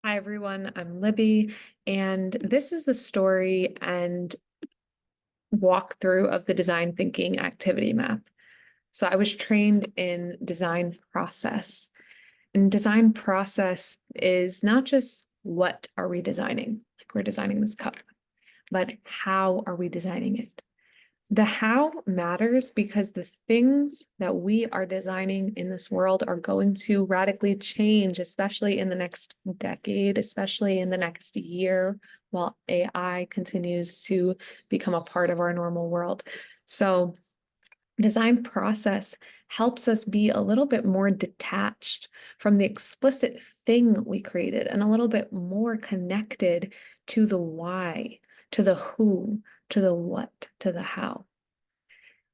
Hi, everyone. I'm Libby, and this is the story and walkthrough of the design thinking activity map. So I was trained in design process, and design process is not just what are we designing, like we're designing this cup, but how are we designing it? The how matters because the things that we are designing in this world are going to radically change, especially in the next decade, especially in the next year, while AI continues to become a part of our normal world. So design process helps us be a little bit more detached from the explicit thing we created and a little bit more connected to the why, to the who, to the what, to the how.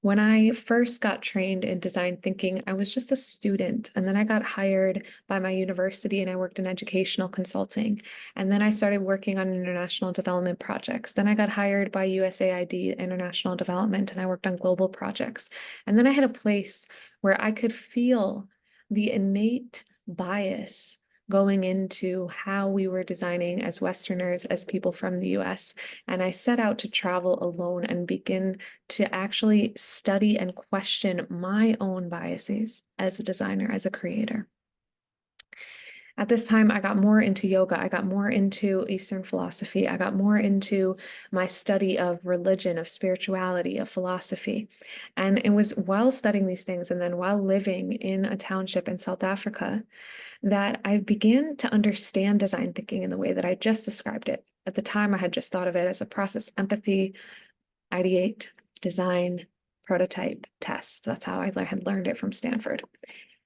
When I first got trained in design thinking, I was just a student. And then I got hired by my university and I worked in educational consulting. And then I started working on international development projects. Then I got hired by USAID International Development and I worked on global projects. And then I had a place where I could feel the innate bias going into how we were designing as Westerners, as people from the US. And I set out to travel alone and begin to actually study and question my own biases as a designer, as a creator. At this time, I got more into yoga. I got more into Eastern philosophy. I got more into my study of religion, of spirituality, of philosophy. And it was while studying these things and then while living in a township in South Africa that I began to understand design thinking in the way that I just described it. At the time, I had just thought of it as a process: empathy, ideate, design, prototype, test. That's how I had learned it from Stanford.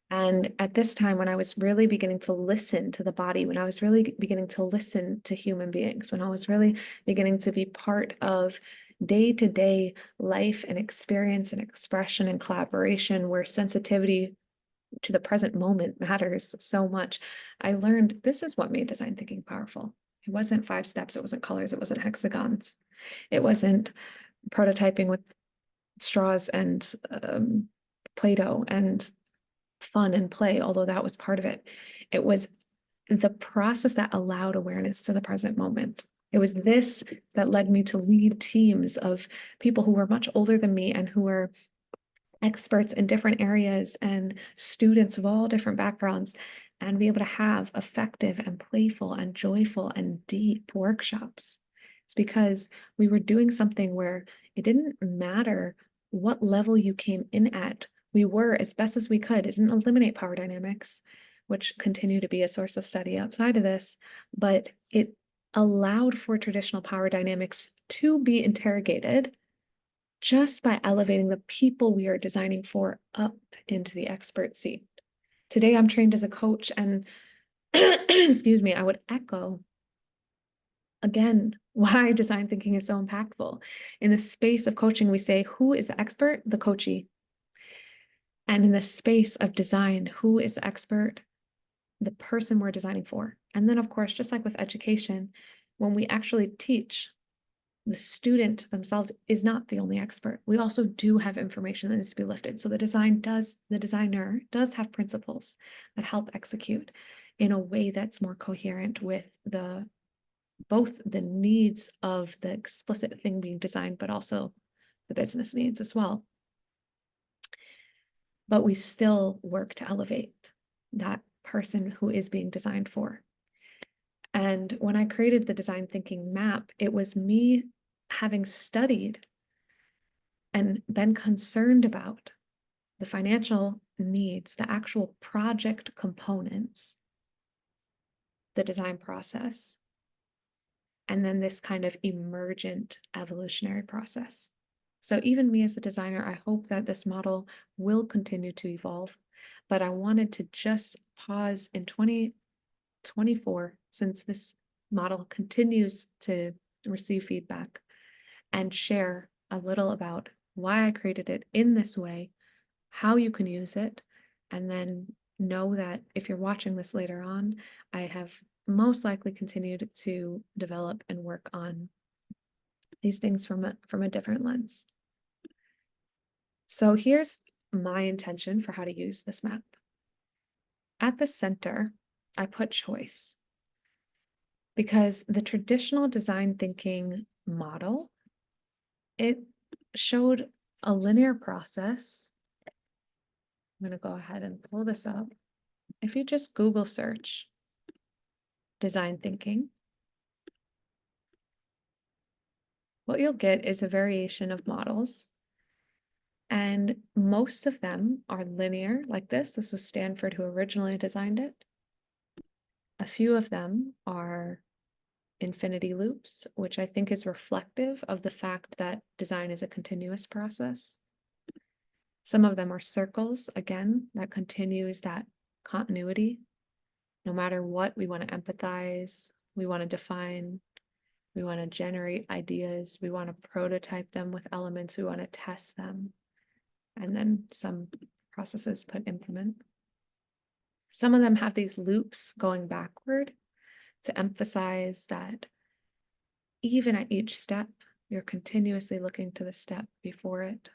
And at this time, when I was really beginning to listen to the body, when I was really beginning to listen to human beings, when I was really beginning to be part of day-to-day life and experience and expression and collaboration, where sensitivity to the present moment matters so much, I learned this is what made design thinking powerful. It wasn't 5 steps, it wasn't colors, it wasn't hexagons, it wasn't prototyping with straws and Play-Doh and fun and play, although that was part of it. It was the process that allowed awareness to the present moment. It was this that led me to lead teams of people who were much older than me and who were experts in different areas and students of all different backgrounds, and be able to have effective and playful and joyful and deep workshops. It's because we were doing something where it didn't matter what level you came in at. We were, as best as we could, it didn't eliminate power dynamics, which continue to be a source of study outside of this, but it allowed for traditional power dynamics to be interrogated just by elevating the people we are designing for up into the expert seat. Today, I'm trained as a coach, and excuse me, I would echo again why design thinking is so impactful. In the space of coaching, we say, who is the expert? The coachee. And in the space of design, who is the expert? The person we're designing for. And then, of course, just like with education, when we actually teach, the student themselves is not the only expert. We also do have information that needs to be lifted. So the designer does have principles that help execute in a way that's more coherent with both the needs of the explicit thing being designed, but also the business needs as well. But we still work to elevate that person who is being designed for. And when I created the design thinking map, it was me having studied and been concerned about the financial needs, the actual project components, the design process, and then this kind of emergent evolutionary process. So even me as a designer, I hope that this model will continue to evolve, but I wanted to just pause in 2024, since this model continues to receive feedback, and share a little about why I created it in this way, how you can use it, and then know that if you're watching this later on, I have most likely continued to develop and work on these things from a different lens. So here's my intention for how to use this map. At the center, I put choice. Because the traditional design thinking model, it showed a linear process. I'm going to go ahead and pull this up. If you just Google search design thinking, what you'll get is a variation of models. And most of them are linear like this. This was Stanford who originally designed it. A few of them are infinity loops, which I think is reflective of the fact that design is a continuous process. Some of them are circles, again, that continues that continuity. No matter what, we want to empathize, we want to define, we want to generate ideas, we want to prototype them with elements, we want to test them. And then some processes put implement. Some of them have these loops going backward to emphasize that even at each step, you're continuously looking to the step before it.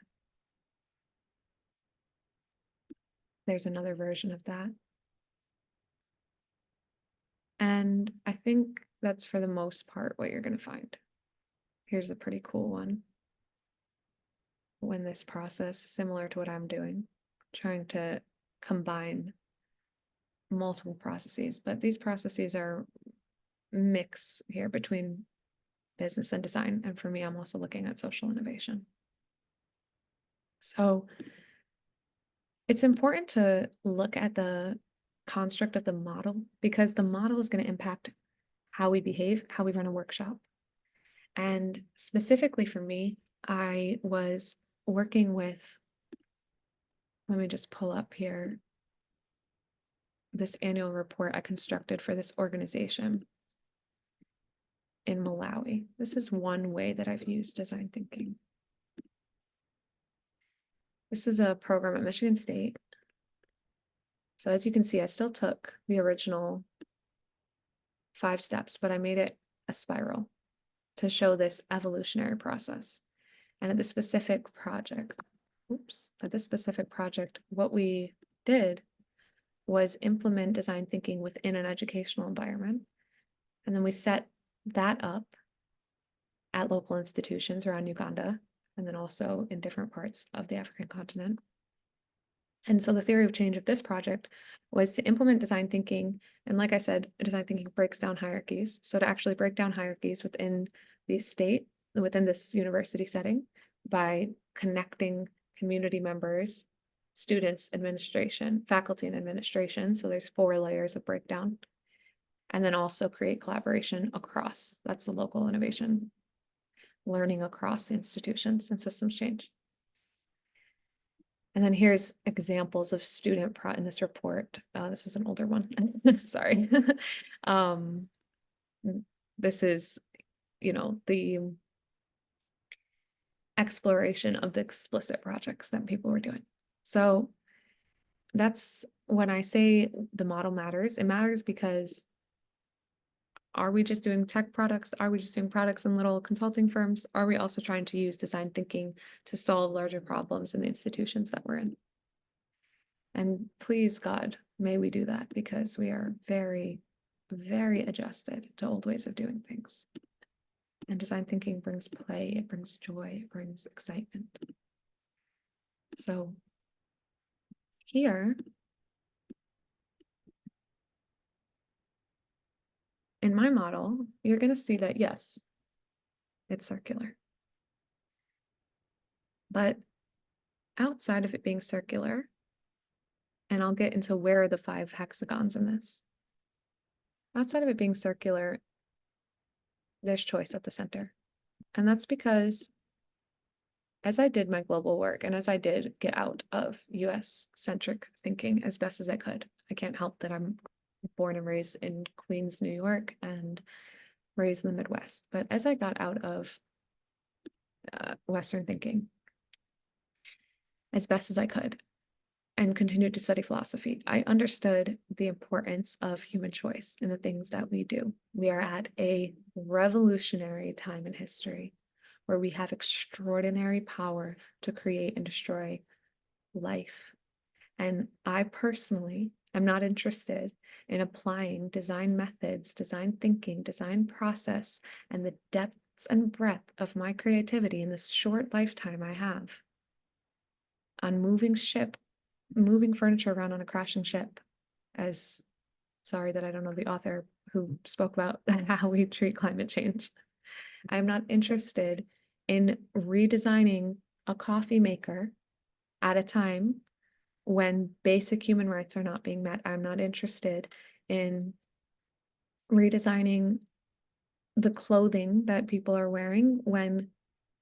There's another version of that. And I think that's for the most part what you're going to find. Here's a pretty cool one. When this process, similar to what I'm doing, trying to combine multiple processes, but these processes are mix here between business and design. And for me, I'm also looking at social innovation. So it's important to look at the construct of the model because the model is going to impact how we behave, how we run a workshop. And specifically for me, I was working with, let me just pull up here, this annual report I constructed for this organization in Malawi. This is one way that I've used design thinking. This is a program at Michigan State. So as you can see, I still took the original 5 steps, but I made it a spiral to show this evolutionary process. And at this specific project, what we did was implement design thinking within an educational environment. And then we set that up at local institutions around Uganda, and then also in different parts of the African continent. And so the theory of change of this project was to implement design thinking. And like I said, design thinking breaks down hierarchies. So to actually break down hierarchies within the state, within this university setting, by connecting community members, students, administration, faculty and administration. So there's 4 layers of breakdown. And then also create collaboration across, that's the local innovation, learning across institutions and systems change. And then here's examples of student in this report. This is an older one, sorry. This is, the exploration of the explicit projects that people were doing. So that's when I say the model matters, it matters because are we just doing tech products? Are we just doing products in little consulting firms? Are we also trying to use design thinking to solve larger problems in the institutions that we're in? And please, God, may we do that because we are very, very adjusted to old ways of doing things. And design thinking brings play, it brings joy, it brings excitement. So here, in my model, you're going to see that, yes, it's circular. But outside of it being circular, and I'll get into where are the 5 hexagons in this. Outside of it being circular, there's choice at the center. And that's because as I did my global work and as I did get out of US-centric thinking as best as I could, I can't help that I'm born and raised in Queens, New York, and raised in the Midwest. But as I got out of Western thinking as best as I could and continued to study philosophy, I understood the importance of human choice in the things that we do. We are at a revolutionary time in history where we have extraordinary power to create and destroy life. And I personally I'm not interested in applying design methods, design thinking, design process, and the depths and breadth of my creativity in this short lifetime I have on moving furniture around on a crashing ship. Sorry that I don't know the author who spoke about how we treat climate change. I'm not interested in redesigning a coffee maker at a time when basic human rights are not being met. I'm not interested in redesigning the clothing that people are wearing when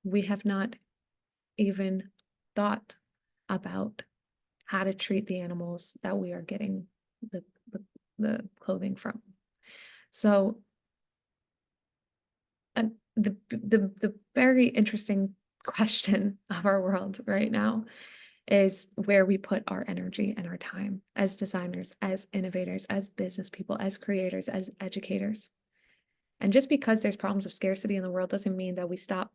we have not even thought about how to treat the animals that we are getting the clothing from. So the very interesting question of our world right now is where we put our energy and our time as designers, as innovators, as business people, as creators, as educators. And just because there's problems of scarcity in the world doesn't mean that we stop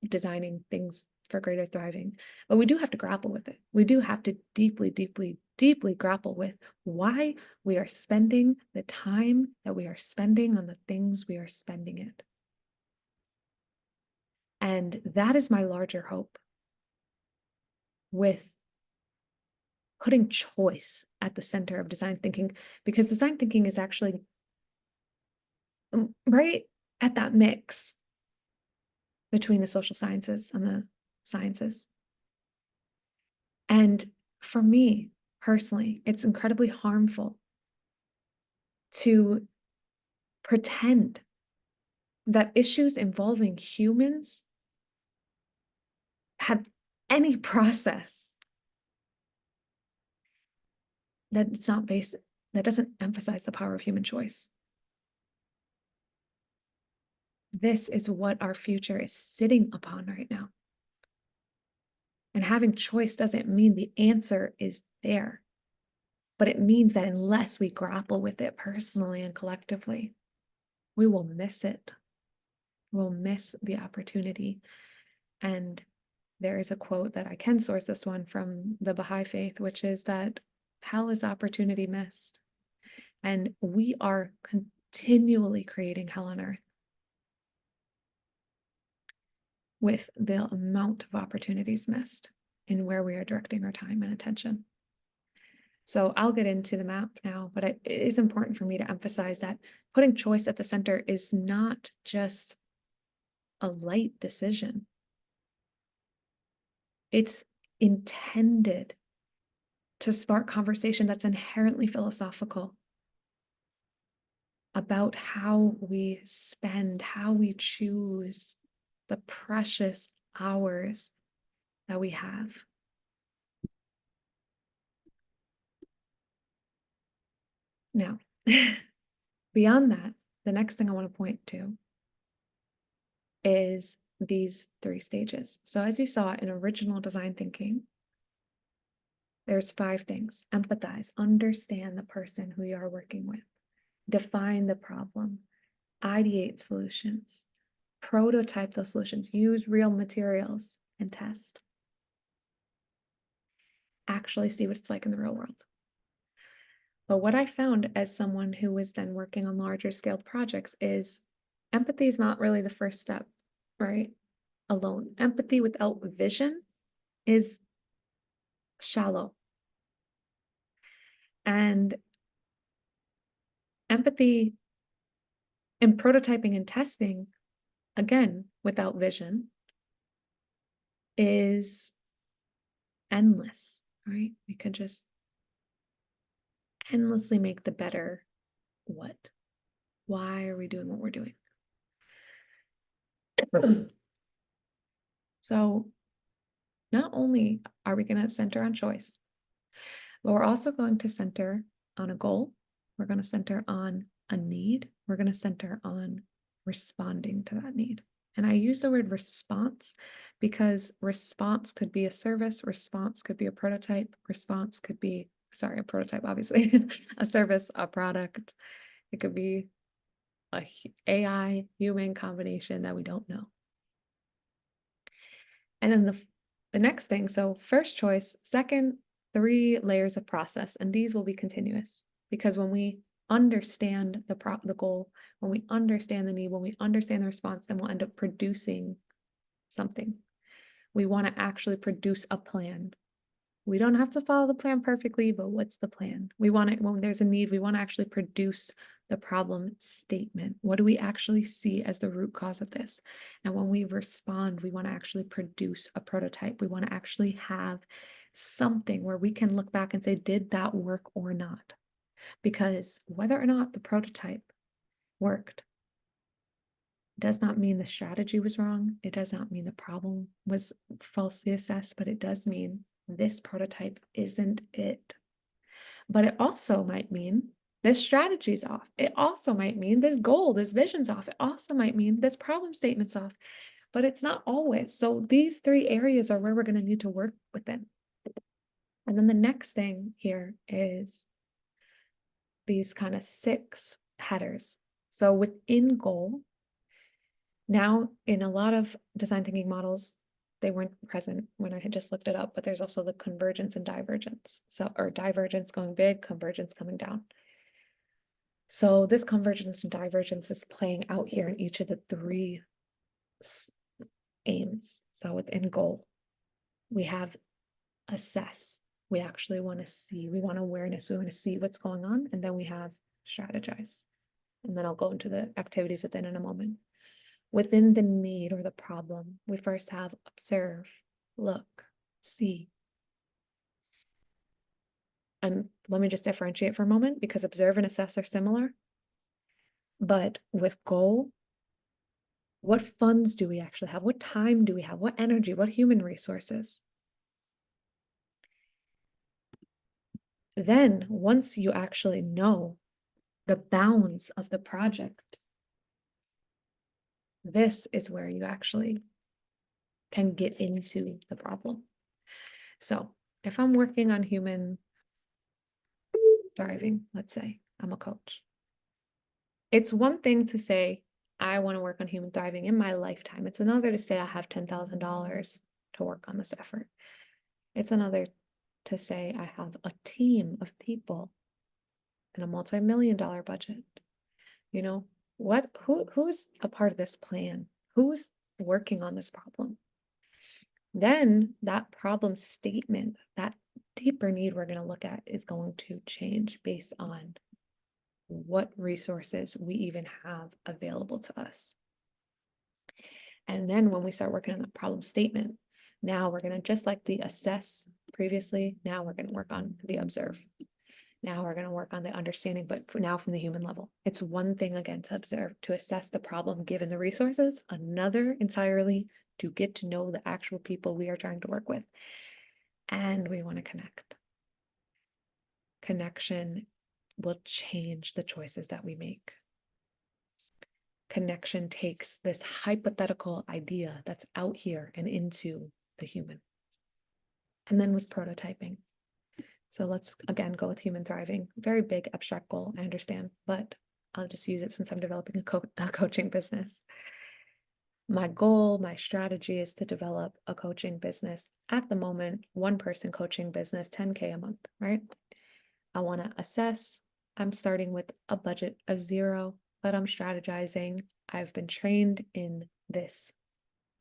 designing things for greater thriving. But we do have to grapple with it. We do have to deeply, deeply, deeply grapple with why we are spending the time that we are spending on the things we are spending it. And that is my larger hope with putting choice at the center of design thinking, because design thinking is actually right at that mix between the social sciences and the sciences. And for me personally, it's incredibly harmful to pretend that issues involving humans have any process that it's not based, that doesn't emphasize the power of human choice. This is what our future is sitting upon right now. And having choice doesn't mean the answer is there, but it means that unless we grapple with it personally and collectively, we will miss it. We'll miss the opportunity. And there is a quote that I can source this one from the Baha'i faith, which is that hell is opportunity missed. And we are continually creating hell on earth with the amount of opportunities missed in where we are directing our time and attention. So I'll get into the map now, but it is important for me to emphasize that putting choice at the center is not just a light decision. It's intended to spark conversation that's inherently philosophical about how we spend, how we choose the precious hours that we have. Now, beyond that, the next thing I want to point to is these 3 stages. So as you saw in original design thinking, there's 5 things. Empathize, understand the person who you are working with, define the problem, ideate solutions, prototype those solutions, use real materials, and test. Actually see what it's like in the real world. But what I found as someone who was then working on larger scaled projects is empathy is not really the first step, right? Alone. Empathy without vision is shallow. And empathy in prototyping and testing, again, without vision, is endless, right? We could just endlessly make the better what? Why are we doing what we're doing? So not only are we going to center on choice, but we're also going to center on a goal. We're going to center on a need. We're going to center on responding to that need. And I use the word response because response could be a service, response could be a prototype, response could be, sorry, a prototype, obviously, a service, a product. It could be a AI human combination that we don't know. And then the next thing, so first choice, second, 3 layers of process, and these will be continuous, because when we understand the goal, when we understand the need, when we understand the response, then we'll end up producing something. We want to actually produce a plan. We don't have to follow the plan perfectly, but what's the plan? We want it when there's a need, we want to actually produce the problem statement. What do we actually see as the root cause of this? And when we respond, we want to actually produce a prototype. We want to actually have something where we can look back and say, did that work or not? Because whether or not the prototype worked does not mean the strategy was wrong. It does not mean the problem was falsely assessed, but it does mean this prototype isn't it. But it also might mean this strategy's off. It also might mean this goal, this vision's off. It also might mean this problem statement's off, but it's not always. So these 3 areas are where we're going to need to work within. And then the next thing here is these kind of 6 headers. So within goal, now in a lot of design thinking models, they weren't present when I had just looked it up, but there's also the convergence and divergence. So, or divergence going big, convergence coming down. So this convergence and divergence is playing out here in each of the 3 aims. So within goal, we have assess. We actually want to see, we want awareness, we want to see what's going on. And then we have strategize. And then I'll go into the activities within in a moment. Within the need or the problem, we first have observe, look, see. And let me just differentiate for a moment, because observe and assess are similar. But with goal, what funds do we actually have? What time do we have? What energy? What human resources? Then, once you actually know the bounds of the project, this is where you actually can get into the problem. So if I'm working on human thriving, let's say I'm a coach. It's one thing to say, I want to work on human thriving in my lifetime. It's another to say I have $10,000 to work on this effort. It's another to say I have a team of people and a multi-million-dollar budget. You know, who's a part of this plan? Who's working on this problem? Then that problem statement, that deeper need we're going to look at is going to change based on what resources we even have available to us. And then when we start working on the problem statement, now we're going to, just like the assess previously, now we're going to work on the observe. Now we're going to work on the understanding, but now from the human level. It's one thing, again, to observe, to assess the problem given the resources, another entirely to get to know the actual people we are trying to work with. And we want to connect. Connection will change the choices that we make. Connection takes this hypothetical idea that's out here and into the human. And then with prototyping. So let's again go with human thriving. Very big abstract goal, I understand, but I'll just use it since I'm developing a coaching business. My goal, my strategy is to develop a coaching business. At the moment, 1-person coaching business, 10K a month, right? I want to assess. I'm starting with a budget of 0, but I'm strategizing. I've been trained in this.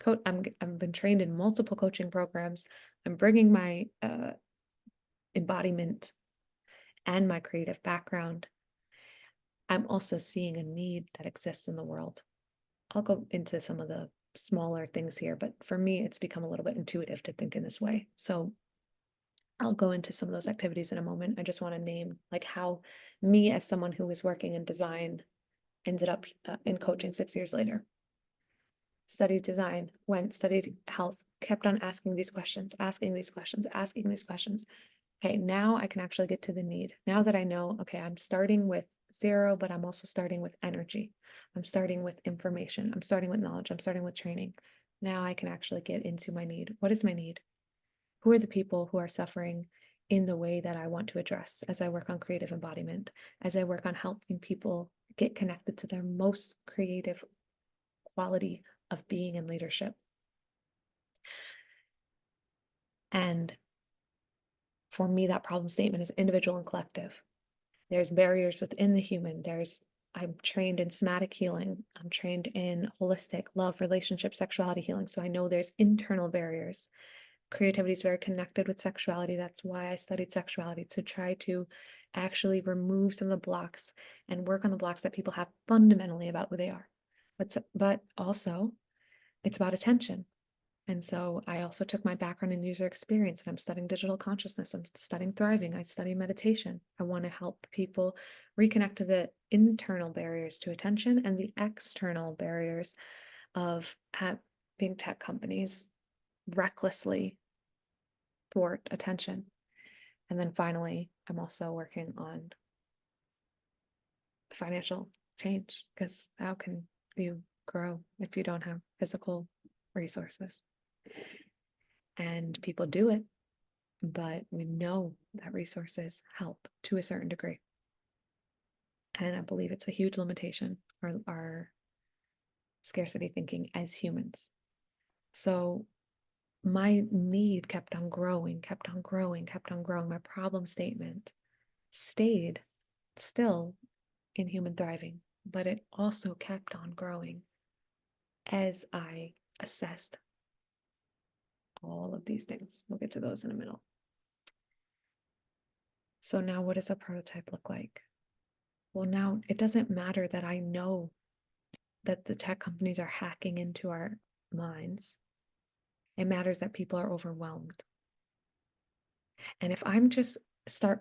I've been trained in multiple coaching programs. I'm bringing my embodiment and my creative background. I'm also seeing a need that exists in the world. I'll go into some of the smaller things here, but for me, it's become a little bit intuitive to think in this way. So I'll go into some of those activities in a moment. I just want to name like how me as someone who was working in design ended up in coaching 6 years later. Studied design, studied health, kept on asking these questions, asking these questions. Okay, now I can actually get to the need. Now that I know, okay, I'm starting with 0, but I'm also starting with energy. I'm starting with information. I'm starting with knowledge. I'm starting with training. Now I can actually get into my need. What is my need? Who are the people who are suffering in the way that I want to address as I work on creative embodiment, as I work on helping people get connected to their most creative quality of being and leadership? And for me, that problem statement is individual and collective. There's barriers within the human. I'm trained in somatic healing. I'm trained in holistic love, relationship, sexuality healing. So I know there's internal barriers. Creativity is very connected with sexuality. That's why I studied sexuality, to try to actually remove some of the blocks and work on the blocks that people have fundamentally about who they are. But also it's about attention. And so I also took my background in user experience, and I'm studying digital consciousness. I'm studying thriving. I study meditation. I want to help people reconnect to the internal barriers to attention and the external barriers of having tech companies recklessly thwart attention. And then finally, I'm also working on financial change, because how can you grow if you don't have physical resources? And people do it, but we know that resources help to a certain degree. And I believe it's a huge limitation, our scarcity thinking as humans. So my need kept on growing, kept on growing, kept on growing. My problem statement stayed still in human thriving, but it also kept on growing as I assessed all of these things. We'll get to those in a minute. So now what does a prototype look like? Well, now it doesn't matter that I know that the tech companies are hacking into our minds. It matters that people are overwhelmed. And if I just start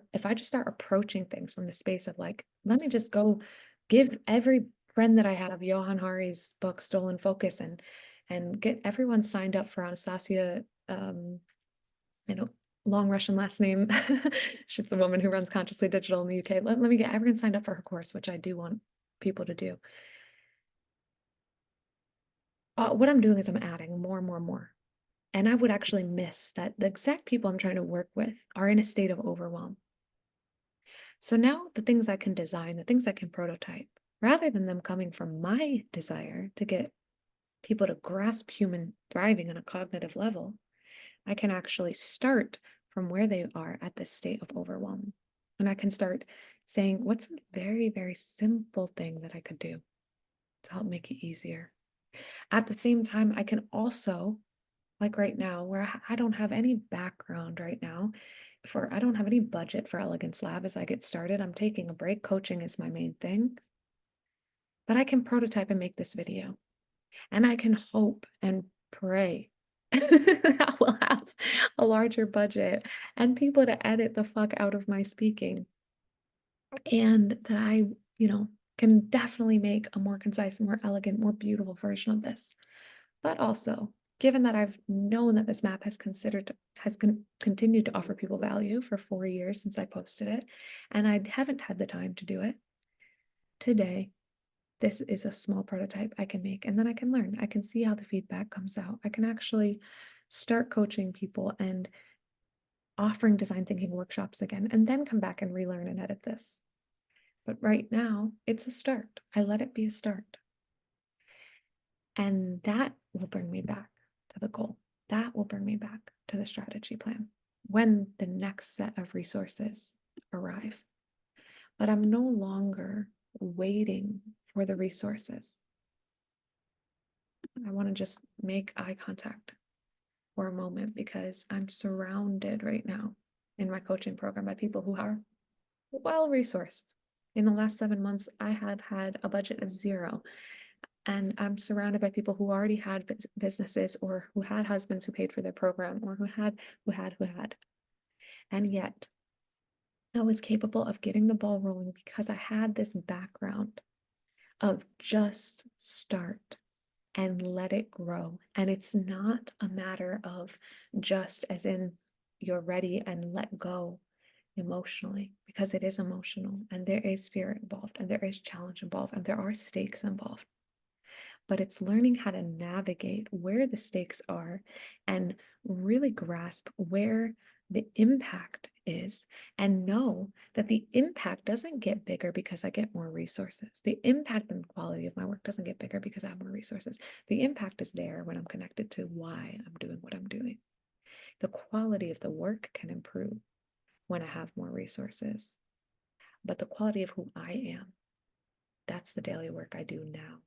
approaching things from the space of like, let me just go give every friend that I have Johann Hari's book, Stolen Focus, and get everyone signed up for Anastasia, long Russian last name. She's the woman who runs Consciously Digital in the UK. Let me get everyone signed up for her course, which I do want people to do. What I'm doing is I'm adding more and more and more. And I would actually miss that the exact people I'm trying to work with are in a state of overwhelm. So now the things I can design, the things I can prototype, rather than them coming from my desire to get people to grasp human thriving on a cognitive level, I can actually start from where they are at this state of overwhelm. And I can start saying, what's a very, very simple thing that I could do to help make it easier? At the same time, I can also, like right now, where I don't have any background right now, I don't have any budget for Elegance Lab as I get started. I'm taking a break. Coaching is my main thing. But I can prototype and make this video. And I can hope and pray that we'll have a larger budget and people to edit the fuck out of my speaking. And that I, can definitely make a more concise, more elegant, more beautiful version of this. But also, given that I've known that this map has continued to offer people value for 4 years since I posted it, and I haven't had the time to do it, today, this is a small prototype I can make, and then I can learn. I can see how the feedback comes out. I can actually start coaching people and offering design thinking workshops again, and then come back and relearn and edit this. But right now, it's a start. I let it be a start. And that will bring me back to the goal. That will bring me back to the strategy plan when the next set of resources arrive. But I'm no longer waiting for the resources. I want to just make eye contact for a moment, because I'm surrounded right now in my coaching program by people who are well resourced. In the last 7 months, I have had a budget of 0. And I'm surrounded by people who already had businesses, or who had husbands who paid for their program, or who had. And yet I was capable of getting the ball rolling because I had this background of just start and let it grow. And it's not a matter of just as in you're ready and let go emotionally, because it is emotional, and there is fear involved, and there is challenge involved, and there are stakes involved. But it's learning how to navigate where the stakes are and really grasp where the impact is, and know that the impact doesn't get bigger because I get more resources. The impact and quality of my work doesn't get bigger because I have more resources. The impact is there when I'm connected to why I'm doing what I'm doing. The quality of the work can improve, when I have more resources. But the quality of who I am, that's the daily work I do now.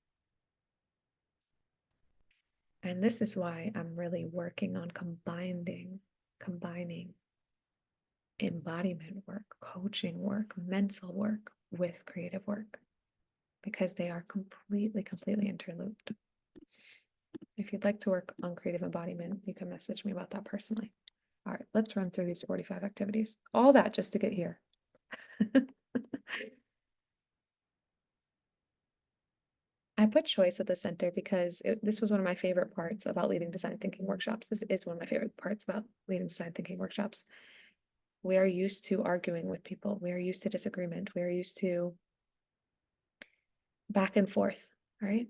And this is why I'm really working on combining embodiment work, coaching work, mental work with creative work, because they are completely interlooped. If you'd like to work on creative embodiment, you can message me about that personally. All right, let's run through these 45 activities. All that just to get here. I put choice at the center because this was one of my favorite parts about leading design thinking workshops. This is one of my favorite parts about leading design thinking workshops. We are used to arguing with people. We are used to disagreement. We are used to back and forth, right?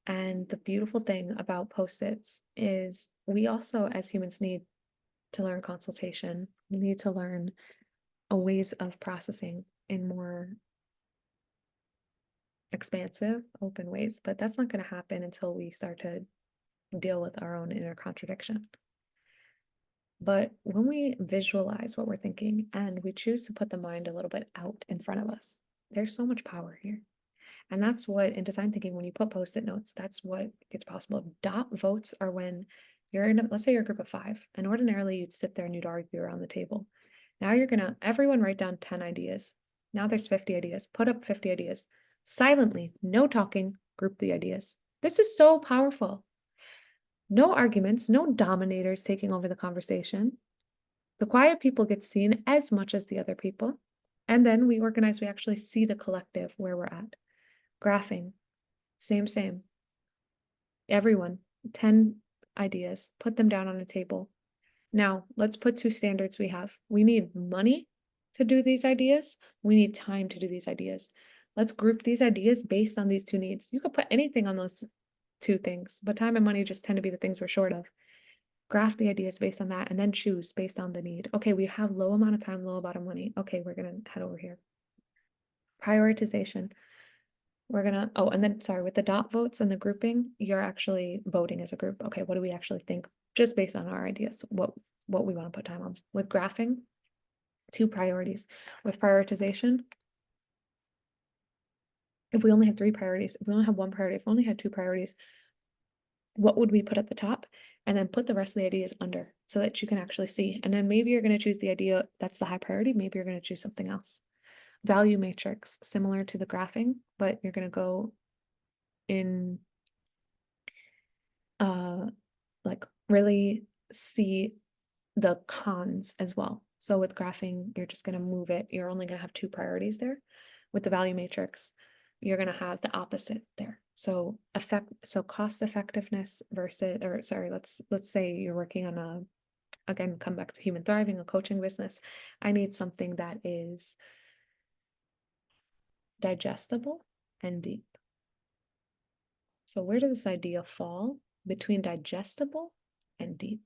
And the beautiful thing about Post-its is we also, as humans, need to learn consultation. We need to learn ways of processing in more expansive, open ways. But that's not going to happen until we start to deal with our own inner contradiction. But when we visualize what we're thinking and we choose to put the mind a little bit out in front of us, there's so much power here. And that's what in design thinking, when you put Post-it notes, that's what gets possible. Dot votes are when you're in, let's say you're a group of 5, and ordinarily you'd sit there and you'd argue around the table. Now you're gonna, everyone write down 10 ideas. Now there's 50 ideas. Put up 50 ideas. Silently, no talking, group the ideas. This is so powerful. No arguments, no dominators taking over the conversation. The quiet people get seen as much as the other people. And then we organize, we actually see the collective where we're at. Graphing, same. Everyone, 10 ideas, put them down on a table. Now, let's put 2 standards we have. We need money to do these ideas. We need time to do these ideas. Let's group these ideas based on these 2 needs. You could put anything on those 2 things, but time and money just tend to be the things we're short of. Graph the ideas based on that and then choose based on the need. Okay, we have low amount of time, low amount of money. Okay, we're going to head over here. Prioritization. We're gonna, oh, and then, sorry, with the dot votes and the grouping, you're actually voting as a group. Okay, what do we actually think? Just based on our ideas, what we want to put time on. With graphing, 2 priorities. With prioritization, if we only had 3 priorities, if we only have 1 priority, if we only had 2 priorities, what would we put at the top? And then put the rest of the ideas under so that you can actually see. And then maybe you're going to choose the idea that's the high priority. Maybe you're going to choose something else. Value matrix, similar to the graphing, but you're going to go in like really see the cons as well. So with graphing, you're just going to move it. You're only going to have 2 priorities there. With the value matrix, you're going to have the opposite there. So cost effectiveness versus, or sorry, let's say you're working on again, come back to human thriving, a coaching business. I need something that is digestible and deep. So where does this idea fall between digestible and deep?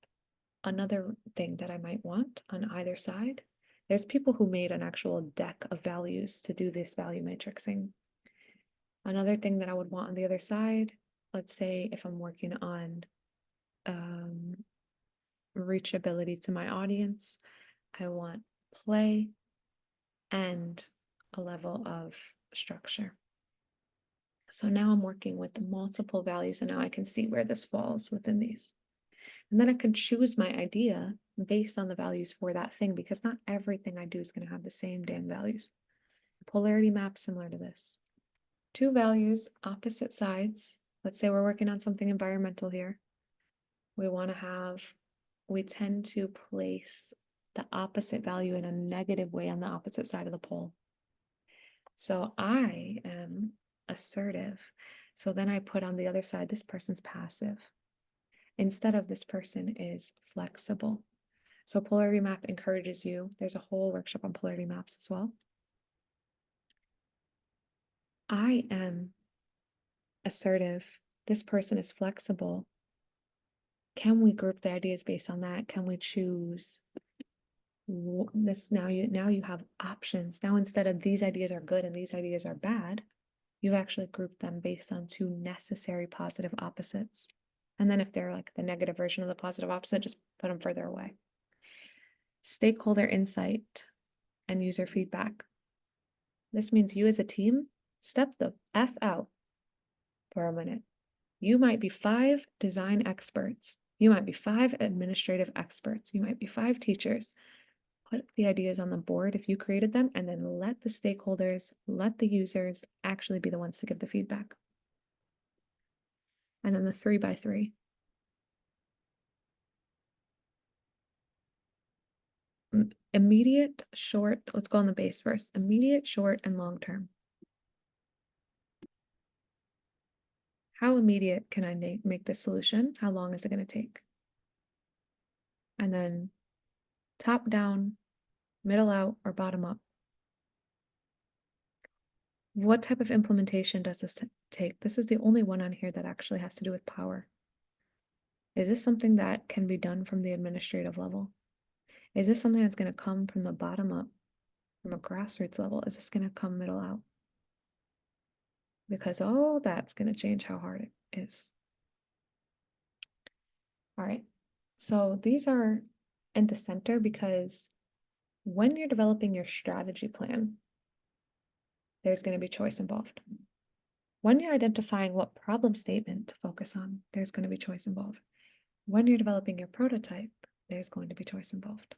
Another thing that I might want on either side, there's people who made an actual deck of values to do this value matrixing. Another thing that I would want on the other side, let's say if I'm working on reachability to my audience, I want play and a level of structure. So now I'm working with multiple values, and now I can see where this falls within these. And then I can choose my idea based on the values for that thing, because not everything I do is going to have the same damn values. Polarity map, similar to this. 2 values, opposite sides. Let's say we're working on something environmental here. We tend to place the opposite value in a negative way on the opposite side of the pole. So I am assertive. So then I put on the other side, this person's passive. Instead of this person is flexible. So polarity map encourages you. There's a whole workshop on polarity maps as well. I am assertive. This person is flexible. Can we group the ideas based on that? Can we choose this? Now you have options. Now, instead of these ideas are good and these ideas are bad, you've actually grouped them based on 2 necessary positive opposites. And then if they're like the negative version of the positive opposite, just put them further away. Stakeholder insight. and user feedback. This means you as a team, step the F out for a minute. You might be 5 design experts. You might be 5 administrative experts. You might be 5 teachers. Put the ideas on the board if you created them, and then let the stakeholders, let the users actually be the ones to give the feedback. And then the 3x3. Immediate, short, let's go on the base first. Immediate, short, and long term. How immediate can I make this solution? How long is it going to take? And then top down, middle out, or bottom up. What type of implementation does this take? This is the only one on here that actually has to do with power. Is this something that can be done from the administrative level? Is this something that's going to come from the bottom up, from a grassroots level? Is this going to come middle out? Because all that's going to change how hard it is. All right, so these are in the center because when you're developing your strategy plan, there's going to be choice involved. When you're identifying what problem statement to focus on, there's going to be choice involved. When you're developing your prototype, there's going to be choice involved.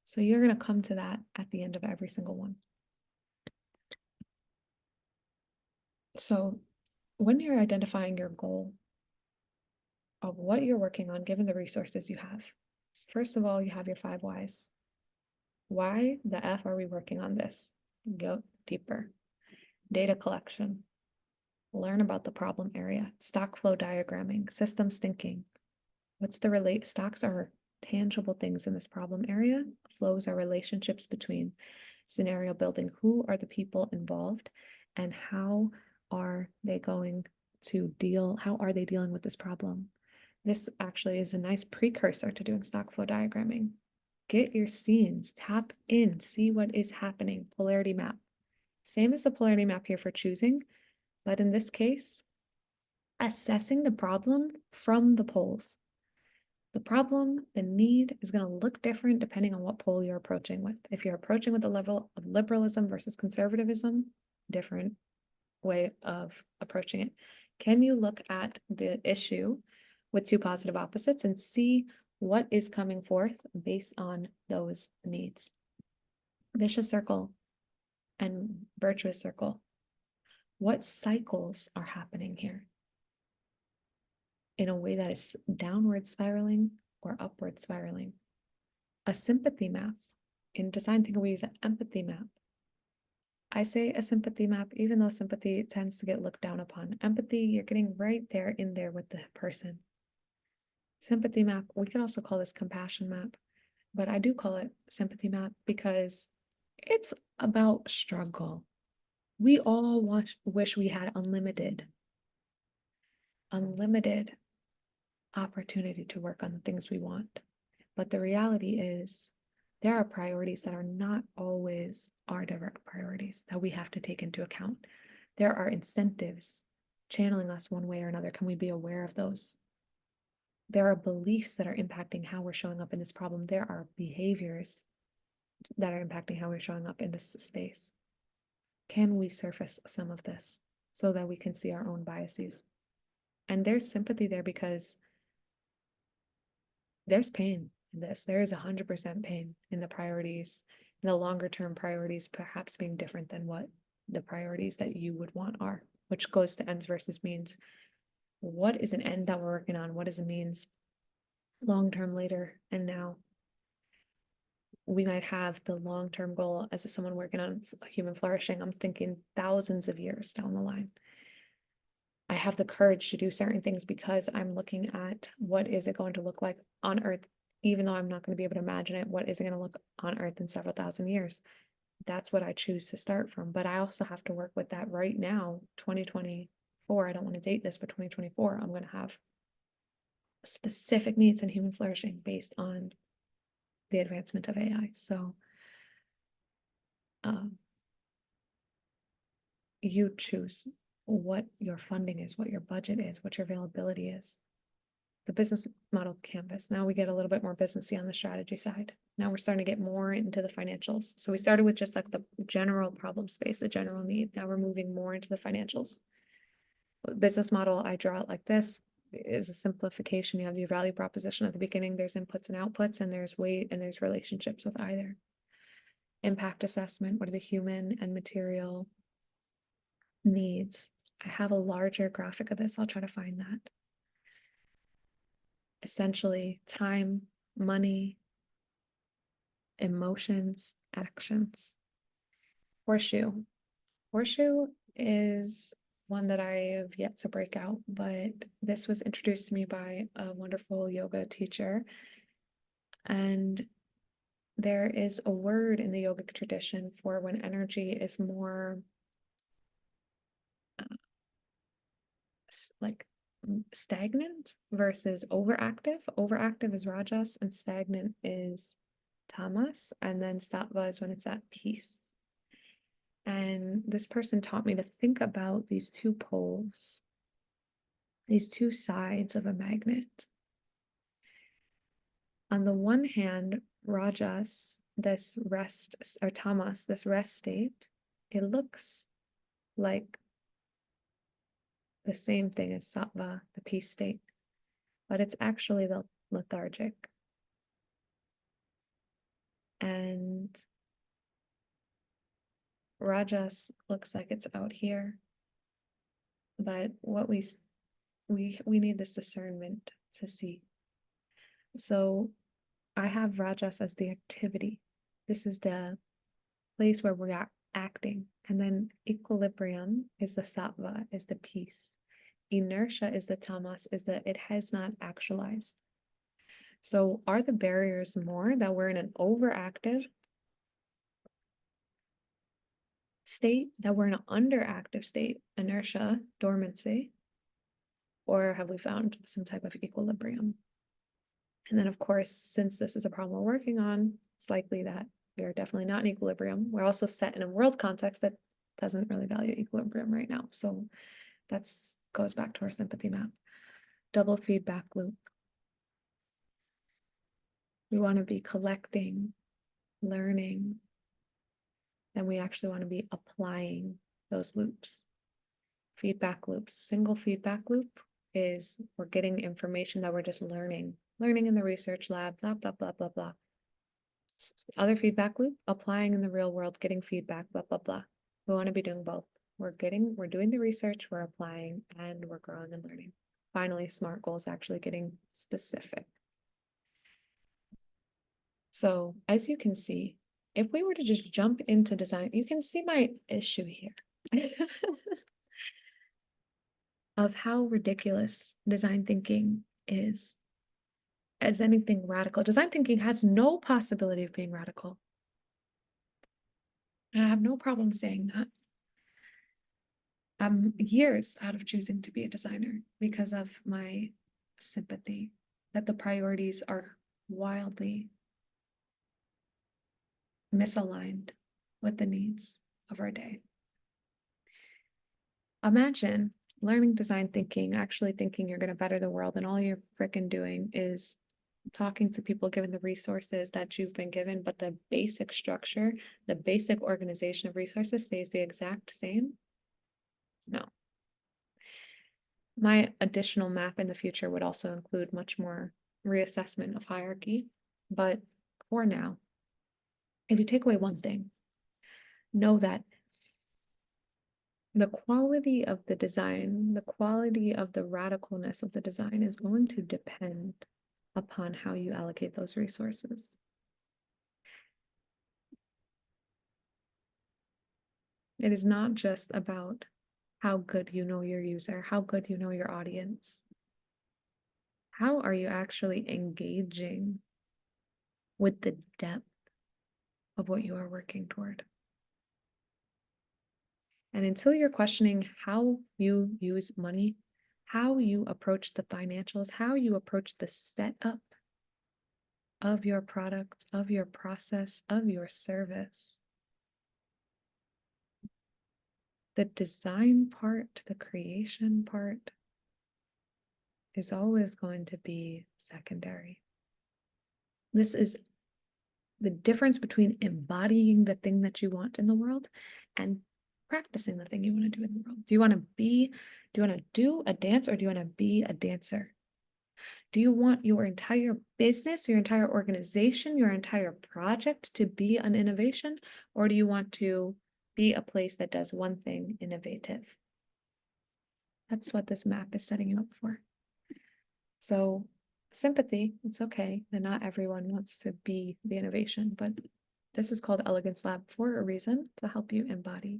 So you're going to come to that at the end of every single one. So when you're identifying your goal of what you're working on, given the resources you have, first of all, you have your 5 whys. Why the F are we working on this? Go deeper. Data collection. Learn about the problem area. Stock flow diagramming. Systems thinking. What's the relate? Stocks are tangible things in this problem area. Flows are relationships between. Scenario building. Who are the people involved and how are they going to deal? How are they dealing with this problem? This actually is a nice precursor to doing stock flow diagramming. Get your scenes, tap in, see what is happening. Polarity map. Same as the polarity map here for choosing, but in this case, assessing the problem from the poles. The problem, the need is going to look different depending on what pole you're approaching with. If you're approaching with the level of liberalism versus conservatism, different way of approaching it. Can you look at the issue with 2 positive opposites and see what is coming forth based on those needs? Vicious circle and virtuous circle. What cycles are happening here in a way that is downward spiraling or upward spiraling? A sympathy map. In design thinking, we use an empathy map. I say a sympathy map, even though sympathy tends to get looked down upon. Empathy, you're getting right there in there with the person. Sympathy map, we can also call this compassion map, but I do call it sympathy map because it's about struggle. We all wish we had unlimited opportunity to work on the things we want. But the reality is there are priorities that are not always our direct priorities that we have to take into account. There are incentives channeling us one way or another. Can we be aware of those? There are beliefs that are impacting how we're showing up in this problem. There are behaviors that are impacting how we're showing up in this space. Can we surface some of this so that we can see our own biases? And there's sympathy there because there's pain in this. There is 100% pain in the priorities, in the longer term priorities, perhaps being different than what the priorities that you would want are, which goes to ends versus means. What is an end that we're working on? What is a means long term, later, and now? We might have the long term goal as someone working on human flourishing. I'm thinking thousands of years down the line. I have the courage to do certain things because I'm looking at what is it going to look like on Earth, even though I'm not going to be able to imagine it. What is it going to look on Earth in several thousand years? That's what I choose to start from. But I also have to work with that right now, 2024. I don't want to date this, but 2024, I'm going to have specific needs in human flourishing based on the advancement of AI. So you choose what your funding is, what your budget is, what your availability is. the business model canvas. Now we get a little bit more businessy on the strategy side. Now we're starting to get more into the financials. So we started with just like the general problem space, the general need. Now we're moving more into the financials. Business model, I draw it like this, is a simplification. You have your value proposition at the beginning, there's inputs and outputs, and there's weight, and there's relationships with either. Impact assessment, what are the human and material needs? I have a larger graphic of this, I'll try to find that. Essentially, time, money, emotions, actions. Horseshoe. Horseshoe is one that I have yet to break out, but this was introduced to me by a wonderful yoga teacher. And there is a word in the yogic tradition for when energy is more like stagnant versus overactive. Overactive is rajas and stagnant is tamas, and then sattva is when it's at peace. And this person taught me to think about these two poles, these two sides of a magnet. On the one hand, rajas, this rest, or tamas, this rest state, it looks like the same thing as sattva, the peace state, but it's actually the lethargic. And rajas looks like it's out here, but what we need this discernment to see. So I have rajas as the activity. This is the place where we're acting. And then equilibrium is the sattva, is the peace. Inertia is the tamas, is that it has not actualized. So are the barriers more that we're in an overactive state, that we're in an underactive state, inertia, dormancy, or have we found some type of equilibrium? And then, of course, since this is a problem we're working on, it's likely that we are definitely not in equilibrium. We're also set in a world context that doesn't really value equilibrium right now. So that's goes back to our sympathy map. Double feedback loop. We want to be collecting, learning, and we actually want to be applying those loops. Feedback loops. Single feedback loop is we're getting information that we're just learning in the research lab, blah, blah, blah, blah, blah. Other feedback loop, applying in the real world, getting feedback, blah, blah, blah. We want to be doing both. We're doing the research, we're applying, and we're growing and learning. Finally, SMART goals, actually getting specific. So as you can see, if we were to just jump into design, you can see my issue here of how ridiculous design thinking is as anything radical. Design thinking has no possibility of being radical. And I have no problem saying that. I'm years out of choosing to be a designer because of my sympathy that the priorities are wildly misaligned with the needs of our day. Imagine learning design thinking, actually thinking you're going to better the world, and all you're freaking doing is talking to people given the resources that you've been given, but the basic structure, the basic organization of resources stays the exact same. No. My additional map in the future would also include much more reassessment of hierarchy. But for now, if you take away one thing, know that the quality of the design, the quality of the radicalness of the design is going to depend upon how you allocate those resources. It is not just about how good you know your user, how good you know your audience. How are you actually engaging with the depth of what you are working toward? And until you're questioning how you use money, how you approach the financials, how you approach the setup of your product, of your process, of your service, the design part, the creation part is always going to be secondary. This is the difference between embodying the thing that you want in the world and practicing the thing you want to do in the world. Do you want to do a dance, or do you want to be a dancer? Do you want your entire business, your entire organization, your entire project to be an innovation? Or do you want to be a place that does one thing innovative? That's what this map is setting you up for. So sympathy, it's okay that not everyone wants to be the innovation, but this is called Elegance Lab for a reason, to help you embody.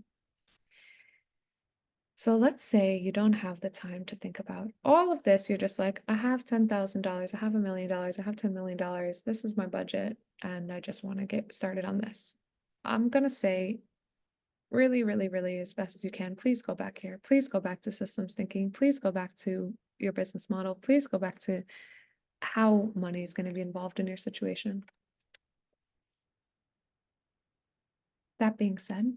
So let's say you don't have the time to think about all of this. You're just like, I have $10,000, I have $1 million, I have $10 million. This is my budget, and I just want to get started on this. I'm going to say, really, really, really, as best as you can, please go back here. Please go back to systems thinking. Please go back to your business model. Please go back to how money is going to be involved in your situation. That being said,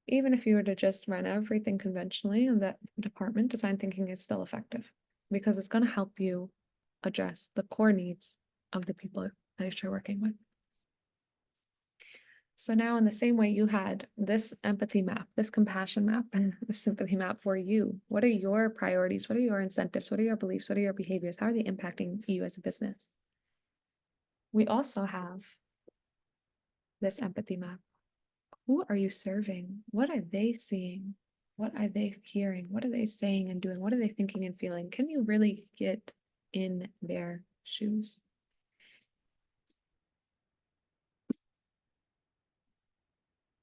even if you were to just run everything conventionally in that department, design thinking is still effective because it's going to help you address the core needs of the people that you're working with. So now, in the same way you had this empathy map, this compassion map, and the sympathy map for you, what are your priorities? What are your incentives? What are your beliefs? What are your behaviors? How are they impacting you as a business? We also have this empathy map. Who are you serving? What are they seeing? What are they hearing? What are they saying and doing? What are they thinking and feeling? Can you really get in their shoes?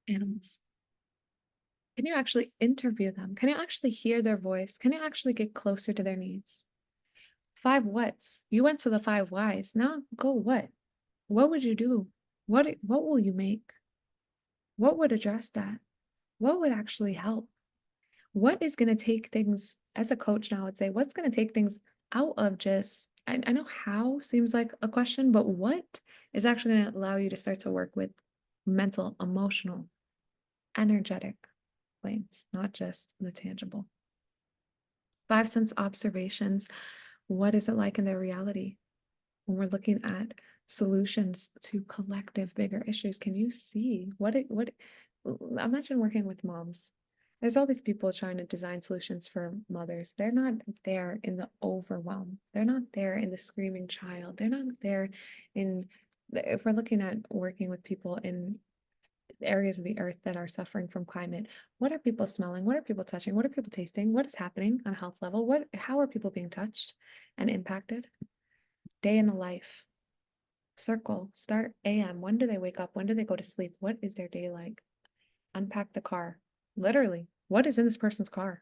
Animals. Can you actually interview them? Can you actually hear their voice? Can you actually get closer to their needs? 5 whats. You went to the 5 whys. Now go what? What would you do? What will you make? What would address that? What would actually help? What is going to take things, as a coach now, I would say, what's going to take things out of just, I know how seems like a question, but what is actually going to allow you to start to work with mental, emotional, energetic planes, not just the tangible. 5 sense observations. What is it like in their reality? When we're looking at solutions to collective bigger issues, can you see what imagine working with moms. There's all these people trying to design solutions for mothers. They're not there in the overwhelm. They're not there in the screaming child. They're not there if we're looking at working with people in areas of the earth that are suffering from climate, what are people smelling? What are people touching? What are people tasting? What is happening on a health level? How are people being touched and impacted? Day in the life. Circle, start AM. When do they wake up? When do they go to sleep? What is their day like? Unpack the car. Literally, what is in this person's car?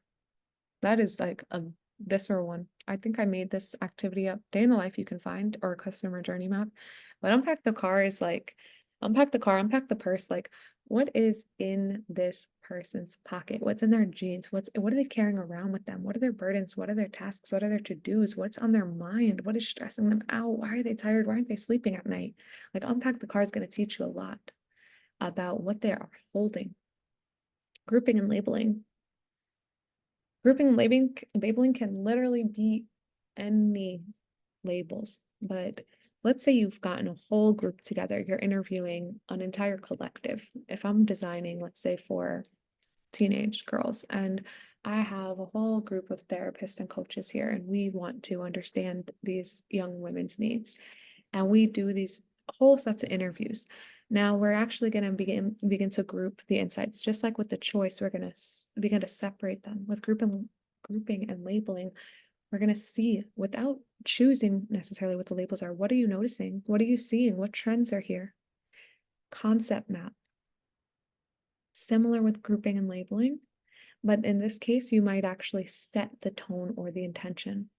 That is like a visceral one. I think I made this activity up. Day in the life you can find, or a customer journey map. But unpack the car is like, unpack the car, unpack the purse. Like, what is in this person's pocket? What's in their jeans? What are they carrying around with them? What are their burdens? What are their tasks? What are their to-dos? What's on their mind? What is stressing them out? Why are they tired? Why aren't they sleeping at night? Like, unpack the car is going to teach you a lot about what they are holding. Grouping and labeling. Grouping and labeling can literally be any labels, but let's say you've gotten a whole group together, you're interviewing an entire collective. If I'm designing, let's say for teenage girls, and I have a whole group of therapists and coaches here, and we want to understand these young women's needs, and we do these whole sets of interviews. Now we're actually going to begin to group the insights, just like with the choice. We're going to begin to separate them with grouping and labeling. We're going to see, without choosing necessarily what the labels are, what are you noticing? What are you seeing? What trends are here? Concept map. Similar with grouping and labeling, but in this case, you might actually set the tone or the intention.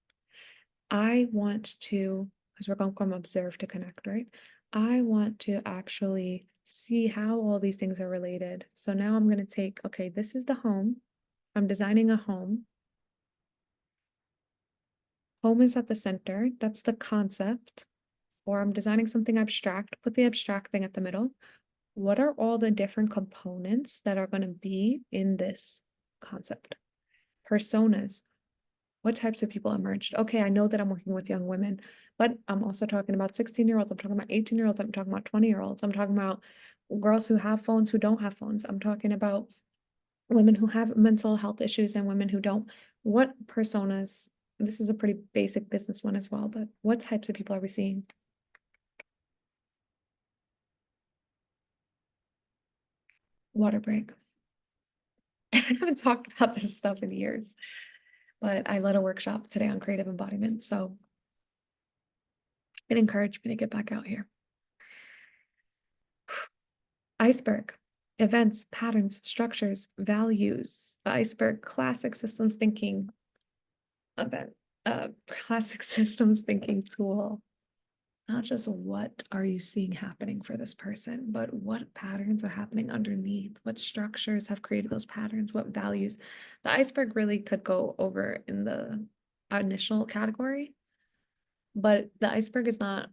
I want to, because we're going from observe to connect, right? I want to actually see how all these things are related. So now I'm going to take, okay, this is the home. I'm designing a home. Home is at the center. That's the concept. Or I'm designing something abstract. Put the abstract thing at the middle. What are all the different components that are going to be in this concept? Personas. What types of people emerged? Okay, I know that I'm working with young women, but I'm also talking about 16-year-olds. I'm talking about 18-year-olds. I'm talking about 20-year-olds. I'm talking about girls who have phones, who don't have phones. I'm talking about women who have mental health issues and women who don't. What personas, this is a pretty basic business one as well, but what types of people are we seeing? Water break. I haven't talked about this stuff in years, but I led a workshop today on creative embodiment, so it encouraged me to get back out here. Iceberg, events, patterns, structures, values. The iceberg, classic systems thinking event, classic systems thinking tool. Not just what are you seeing happening for this person, but what patterns are happening underneath, what structures have created those patterns, what values. The iceberg really could go over in the initial category, but the iceberg is not,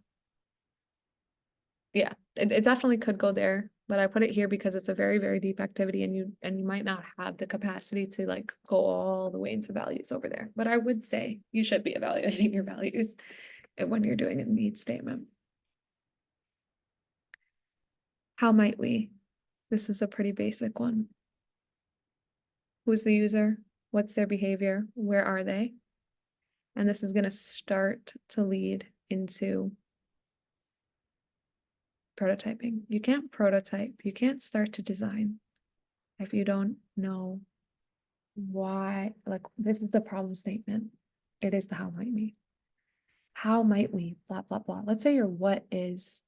yeah, it definitely could go there, but I put it here because it's a very, very deep activity, and you might not have the capacity to like go all the way into values over there. But I would say you should be evaluating your values when you're doing a need statement. How might we? This is a pretty basic one. Who's the user? What's their behavior? Where are they? And this is going to start to lead into prototyping. You can't prototype, you can't start to design if you don't know why. Like, this is the problem statement. It is the how might we. How might we, blah, blah, blah. Let's say your what is,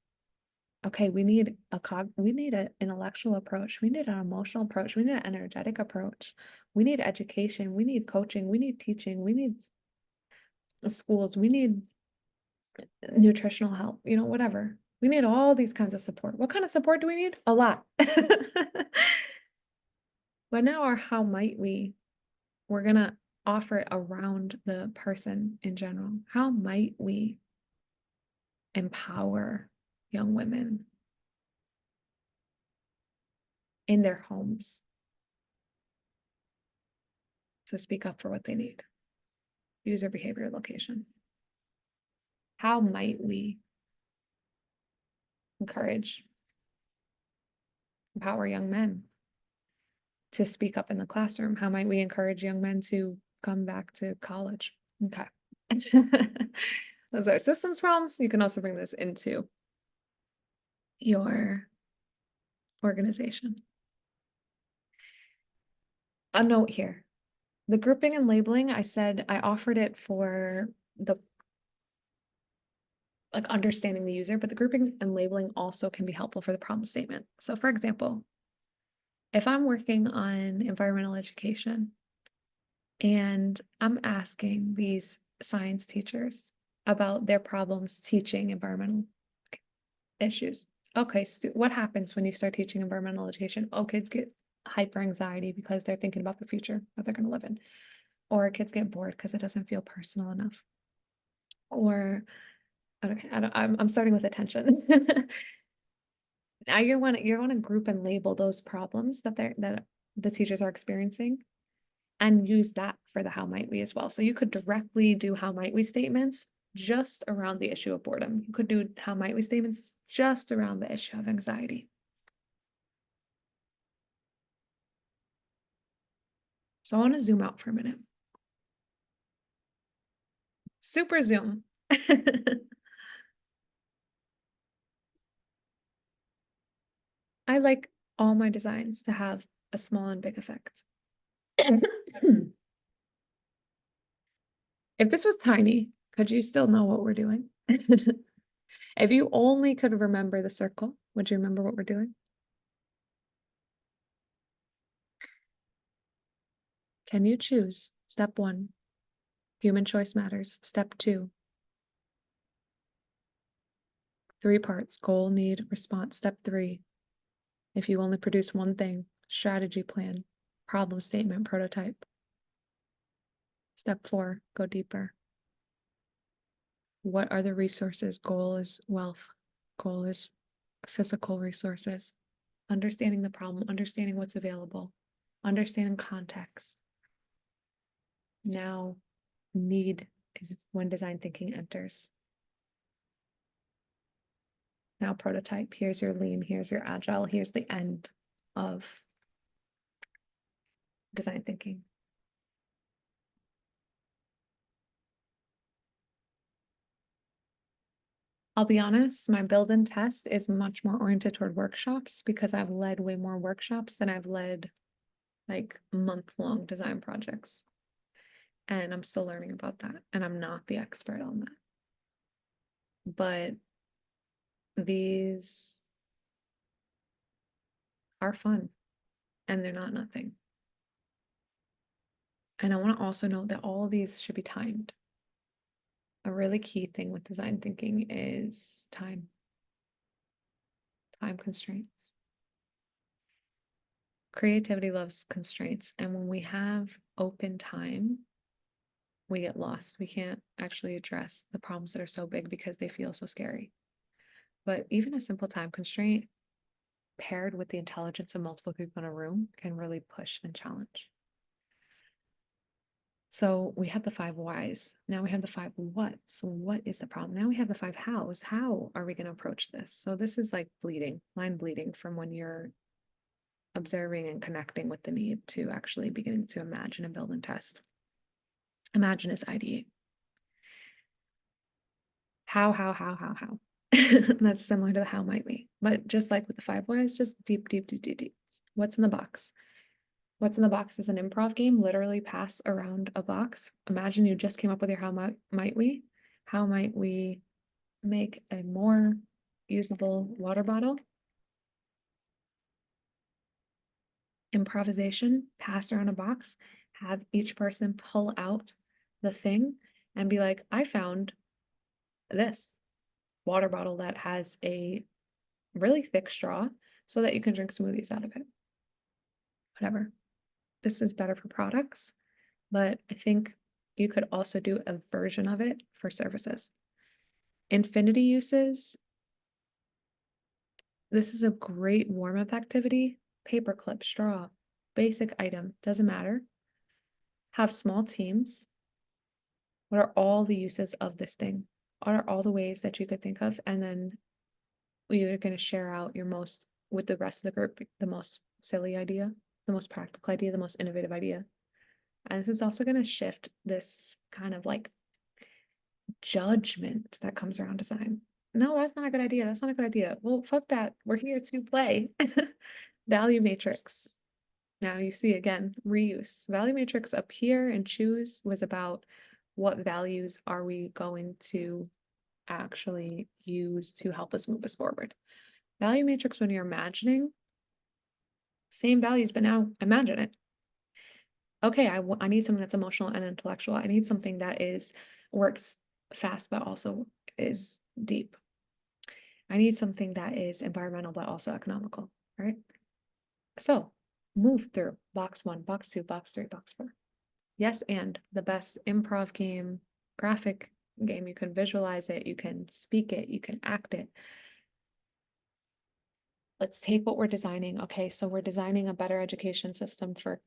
okay, we need an intellectual approach. We need an emotional approach. We need an energetic approach. We need education. We need coaching. We need teaching. We need schools. We need nutritional help, whatever. We need all these kinds of support. What kind of support do we need? A lot. But now our how might we're gonna offer it around the person in general. How might we empower young women in their homes to speak up for what they need? User behavior location. How might we empower young men to speak up in the classroom? How might we encourage young men to come back to college? Okay. Those are systems problems. You can also bring this into your organization. A note here. The grouping and labeling, I said I offered it for the like understanding the user, but the grouping and labeling also can be helpful for the problem statement. So for example, if I'm working on environmental education and I'm asking these science teachers about their problems teaching environmental issues. Okay, what happens when you start teaching environmental education? Oh, kids get hyper anxiety because they're thinking about the future that they're going to live in. Or kids get bored because it doesn't feel personal enough. Or, okay, I'm starting with attention. Now you want to group and label those problems that the teachers are experiencing and use that for the how might we as well. So you could directly do how might we statements just around the issue of boredom. You could do how might we statements just around the issue of anxiety. So I want to zoom out for a minute. Super zoom. I like all my designs to have a small and big effect. If this was tiny, could you still know what we're doing? If you only could remember the circle, would you remember what we're doing? Can you choose? Step 1, human choice matters. Step 2, 3 parts, goal, need, response. Step 3, if you only produce one thing, strategy plan, problem statement, prototype. Step 4, go deeper. What are the resources? Goal is wealth. Goal is physical resources. Understanding the problem, understanding what's available, understanding context. Now, need is when design thinking enters. Now prototype, here's your lean, here's your agile, here's the end of design thinking. I'll be honest, my build and test is much more oriented toward workshops because I've led way more workshops than I've led like month-long design projects. And I'm still learning about that. And I'm not the expert on that. But these are fun and they're not nothing. And I want to also note that all of these should be timed. A really key thing with design thinking is time constraints. Creativity loves constraints. And when we have open time, we get lost. We can't actually address the problems that are so big because they feel so scary. But even a simple time constraint paired with the intelligence of multiple people in a room can really push and challenge. So we have the 5 whys. Now we have the 5 whats. So what is the problem? Now we have the 5 hows. How are we going to approach this? So this is like bleeding, line bleeding from when you're observing and connecting with the need to actually beginning to imagine and build and test. Imagine is ideate. How. That's similar to the how might we. But just like with the 5 whys, just deep. What's in the box? What's in the box is an improv game. Literally pass around a box. Imagine you just came up with your how might we? How might we make a more usable water bottle? Improvisation, pass around a box, have each person pull out the thing and be like, I found this water bottle that has a really thick straw so that you can drink smoothies out of it. Whatever. This is better for products, but I think you could also do a version of it for services. Infinity uses. This is a great warm-up activity. Paperclip, straw, basic item, doesn't matter. Have small teams. What are all the uses of this thing? What are all the ways that you could think of? And then you're going to share out your most, with the rest of the group, the most silly idea, the most practical idea, the most innovative idea. And this is also going to shift this kind of like judgment that comes around design. No, that's not a good idea. That's not a good idea. Well, fuck that. We're here to play. Value matrix. Now you see again, reuse. Value matrix up here and choose was about what values are we going to actually use to help us move us forward. Value matrix, when you're imagining, same values, but now imagine it. Okay, I need something that's emotional and intellectual. I need something that works fast, but also is deep. I need something that is environmental, but also economical, right? So move through box 1, box 2, box 3, box 4. Yes, and the best improv game, graphic game, you can visualize it, you can speak it, you can act it. Let's take what we're designing. Okay, so we're designing a better education system for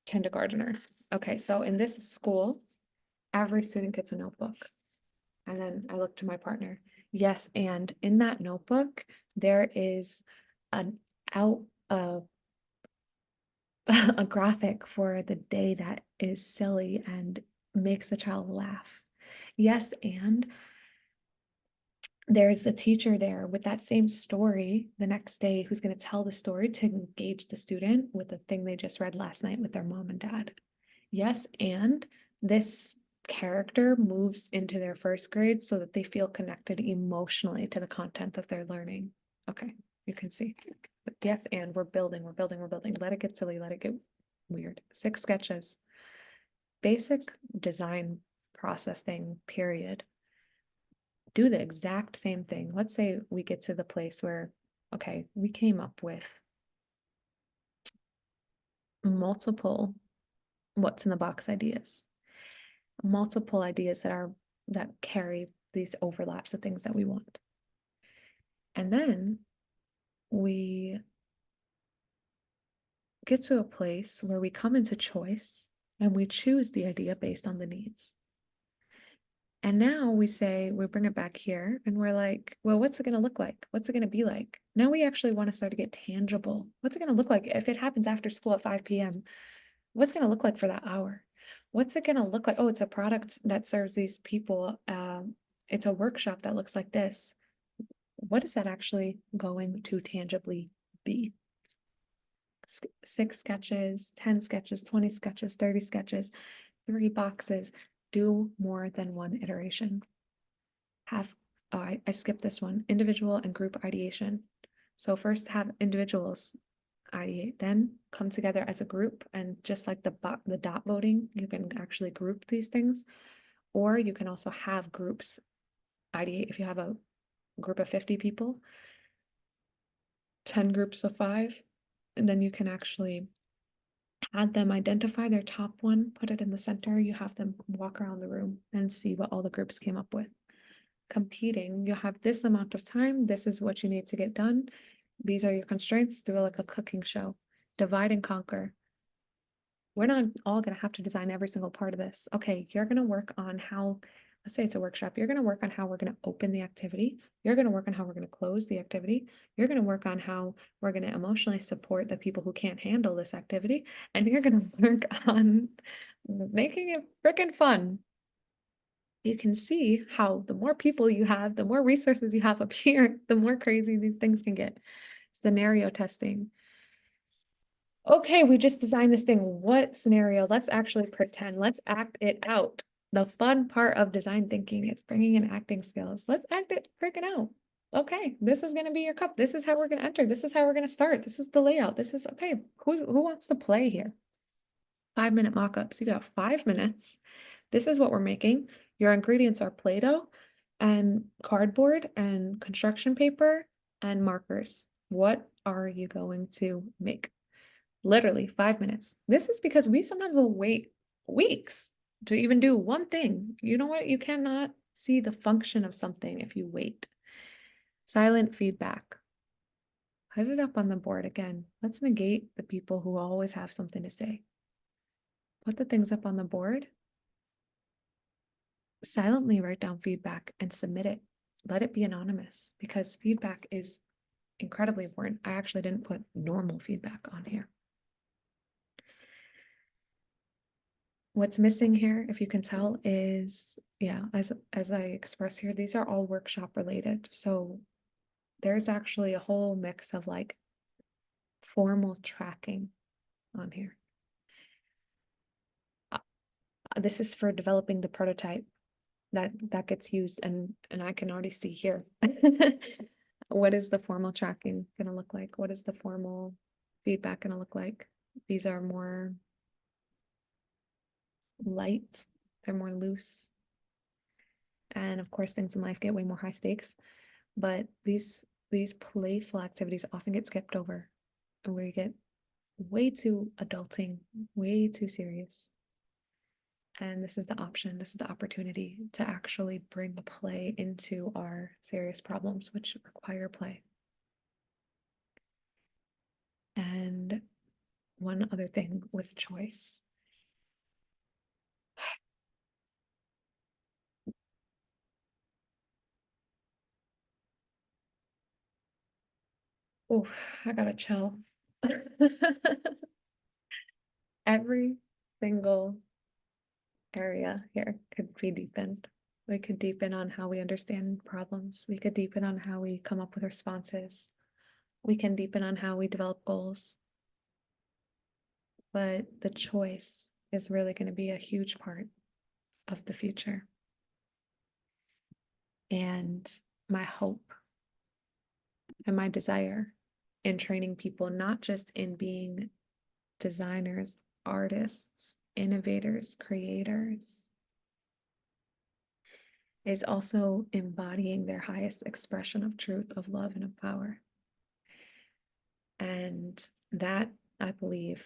kindergarteners. Okay, so in this school, every student gets a notebook. And then I look to my partner. Yes, and in that notebook, there is an out a graphic for the day that is silly and makes a child laugh. Yes, and there's a teacher there with that same story the next day who's going to tell the story to engage the student with the thing they just read last night with their mom and dad. Yes, and this character moves into their first grade so that they feel connected emotionally to the content that they're learning. Okay, you can see. Yes, and we're building. Let it get silly, let it get weird. 6 sketches. Basic design process thing, period. Do the exact same thing. Let's say we get to the place where, okay, we came up with multiple what's in the box ideas, multiple ideas that carry these overlaps of things that we want. And then we get to a place where we come into choice and we choose the idea based on the needs. And now we say, we bring it back here and we're like, well, what's it going to look like? What's it going to be like? Now we actually want to start to get tangible. What's it going to look like if it happens after school at 5 p.m.? What's it going to look like for that hour? What's it going to look like? Oh, it's a product that serves these people. It's a workshop that looks like this. What is that actually going to tangibly be? 6 sketches, 10 sketches, 20 sketches, 30 sketches, 3 boxes. Do more than one iteration. I skipped this one, individual and group ideation. So first have individuals ideate, then come together as a group, and just like the dot voting, you can actually group these things, or you can also have groups ideate. If you have a group of 50 people, 10 groups of 5, and then you can actually add them, identify their top one, put it in the center, you have them walk around the room and see what all the groups came up with. Competing, you have this amount of time, this is what you need to get done, these are your constraints. Do like a cooking show. Divide and conquer. We're not all going to have to design every single part of this. Okay, you're going to work on how, let's say it's a workshop, you're going to work on how we're going to open the activity, you're going to work on how we're going to close the activity, you're going to work on how we're going to emotionally support the people who can't handle this activity, and you're going to work on making it freaking fun. You can see how the more people you have, the more resources you have up here, the more crazy these things can get. Scenario testing. Okay, we just designed this thing. What scenario? Let's actually pretend. Let's act it out. The fun part of design thinking is bringing in acting skills. Let's act it freaking out. Okay, this is going to be your cup. This is how we're going to enter. This is how we're going to start. This is the layout. This is, okay, who wants to play here? 5-minute mock-ups. You got 5 minutes. This is what we're making. Your ingredients are Play-Doh and cardboard and construction paper and markers. What are you going to make? Literally 5 minutes. This is because we sometimes will wait weeks to even do one thing. You know what? You cannot see the function of something if you wait. Silent feedback. Put it up on the board again. Let's negate the people who always have something to say. Put the things up on the board. Silently write down feedback and submit it. Let it be anonymous because feedback is incredibly important. I actually didn't put normal feedback on here. What's missing here, if you can tell, is, yeah, as I express here, these are all workshop related. So there's actually a whole mix of like formal tracking on here. This is for developing the prototype that gets used, and I can already see here. What is the formal tracking gonna look like? What is the formal feedback gonna look like? These are more light, they're more loose. And of course, things in life get way more high stakes, but these playful activities often get skipped over, and we get way too adulting, way too serious. And this is the option, this is the opportunity to actually bring play into our serious problems, which require play. And one other thing with choice. Oh, I gotta chill. Every single area here could be deepened. We could deepen on how we understand problems. We could deepen on how we come up with responses. We can deepen on how we develop goals. But the choice is really going to be a huge part of the future. And my hope and my desire in training people, not just in being designers, artists, innovators, creators, is also embodying their highest expression of truth, of love, and of power. And that, I believe,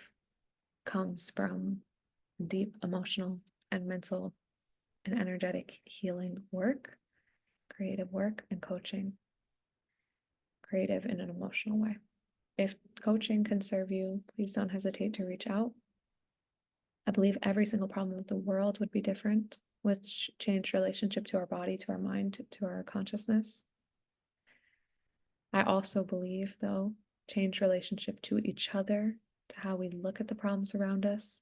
comes from deep emotional and mental and energetic healing work, creative work, and coaching. Creative in an emotional way. If coaching can serve you, please don't hesitate to reach out. I believe every single problem with the world would be different with changed relationship to our body, to our mind, to our consciousness. I also believe, though, changed relationship to each other, to how we look at the problems around us,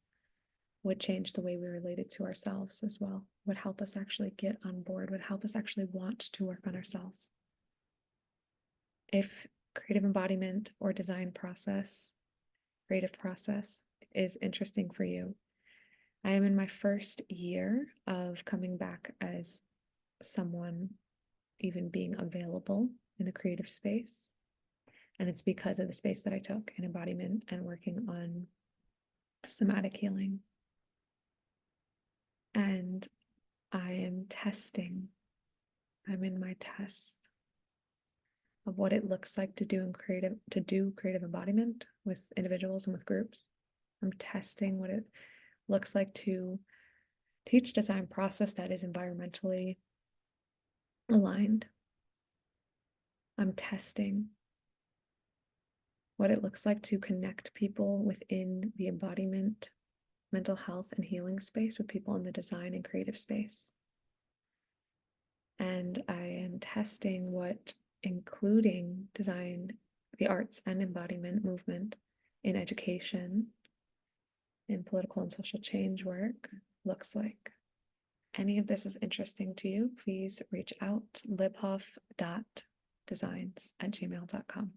would change the way we related to ourselves as well, would help us actually get on board, would help us actually want to work on ourselves. If creative embodiment or design process, creative process is interesting for you, I am in my first year of coming back as someone even being available in the creative space. And it's because of the space that I took in embodiment and working on somatic healing. And I am testing, I'm in my test of what it looks like to do creative embodiment with individuals and with groups. I'm testing what it looks like to teach design process that is environmentally aligned. I'm testing what it looks like to connect people within the embodiment, mental health, and healing space with people in the design and creative space. And I am testing what including design, the arts, and embodiment movement in education, in political and social change work looks like. Any of this is interesting to you, please reach out, libhoff.designs@gmail.com.